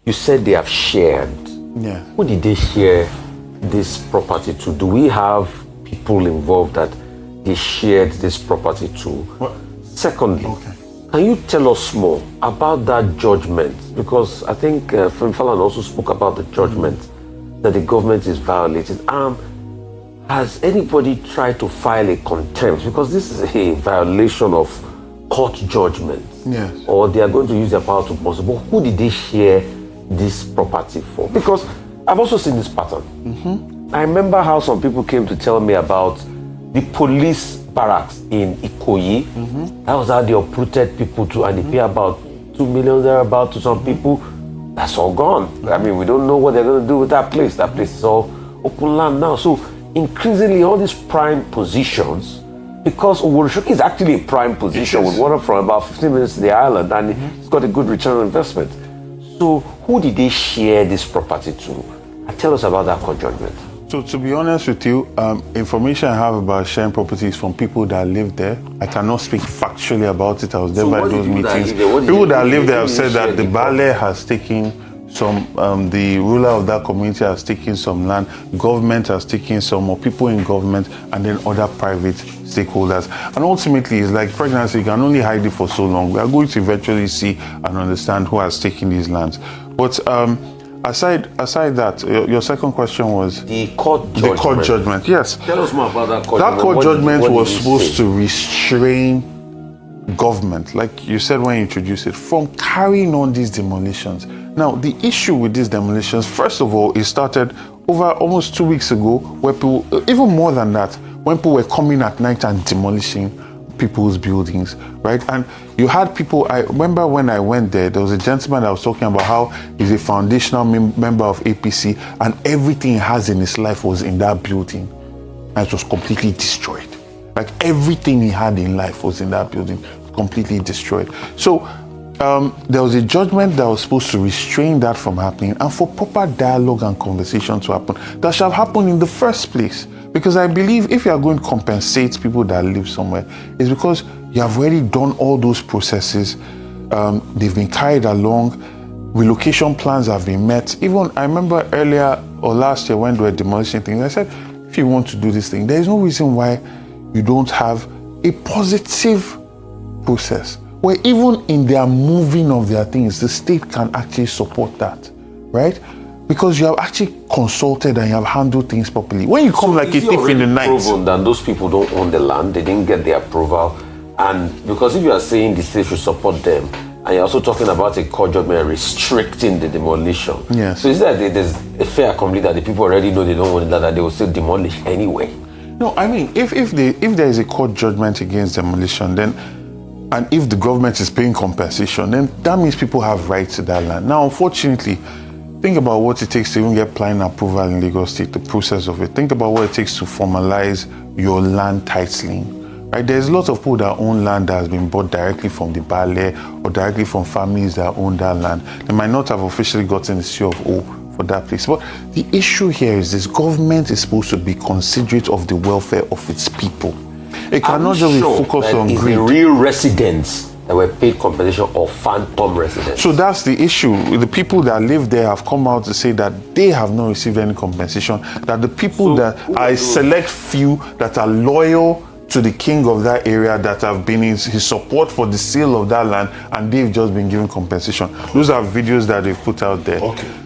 You said they have shared. Yeah. Who did they share this property to? Do we have people involved that they shared this property to? What? Secondly, Okay. can you tell us more about that judgment? Because I think Femi Falana also spoke about the judgment that the government is violating. Has anybody tried to file a contempt? Because this is a violation of court judgment. Yes. Or they are going to use their power to possible. But who did they share this property for? Because I've also seen this pattern. I remember how some people came to tell me about the police barracks in Ikoyi. That was how they uprooted people to, and they pay about 2 million thereabout to some people. That's all gone. I mean, we don't know what they're going to do with that place. That place is all open land now. So increasingly, all these prime positions, because Oworonshoki is actually a prime position with water from about 15 minutes to the island, and it's got a good return on investment. So who did they share this property to? And tell us about that court judgment. So to be honest with you, information I have about sharing properties from people that live there. I cannot speak factually about it. I was there by those meetings. People that live there have said that the Bale has taken some, the ruler of that community has taken some land, government has taken some, or people in government, and then other private stakeholders. And ultimately, it's like pregnancy, you can only hide it for so long. We are going to eventually see and understand who has taken these lands. But aside that, your second question was the court judgment. The court judgment, yes. Tell us more about that court judgment. That court judgment was supposed to restrain government, like you said when you introduced it, from carrying on these demolitions. Now, the issue with these demolitions, first of all, it started over almost 2 weeks ago, where people, even more than that, when people were coming at night and demolishing people's buildings, right? And you had people, I remember when I went there was a gentleman that was talking about how he's a foundational member of APC, and everything he has in his life was in that building, and it was completely destroyed. Like everything he had in life was in that building, completely destroyed. So there was a judgment that was supposed to restrain that from happening, and for proper dialogue and conversation to happen that should have happened in the first place. Because I believe if you are going to compensate people that live somewhere, it's because you have already done all those processes. They've been carried along. Relocation plans have been met. Even I remember earlier or last year when they were demolishing things, I said, if you want to do this thing, there is no reason why you don't have a positive process where even in their moving of their things, the state can actually support that, right? Because you have actually consulted and you have handled things properly. When you come like a thief in the night. Proven that those people don't own the land, they didn't get the approval, and because if you are saying the state should support them, and you're also talking about a court judgment restricting the demolition. Yes. So is that there's a fair complete that the people already know they don't own the land, that they will still demolish anyway? No, I mean, if there is a court judgment against demolition, then, and if the government is paying compensation, then that means people have rights to that land. Now, unfortunately, think about what it takes to even get planning approval in Lagos State, the process of it. Think about what it takes to formalize your land titling. Right? There's lots of people that own land that has been bought directly from the Bale or directly from families that own that land. They might not have officially gotten the C of O for that place. But the issue here is this: government is supposed to be considerate of the welfare of its people. It cannot just be focused on greed. The real residents that were paid compensation or phantom residents. So that's the issue. The people that live there have come out to say that they have not received any compensation, that the people that are a select few that are loyal to the king of that area, that have been in his support for the sale of that land, and they've just been given compensation. Those are videos that they've put out there. Okay.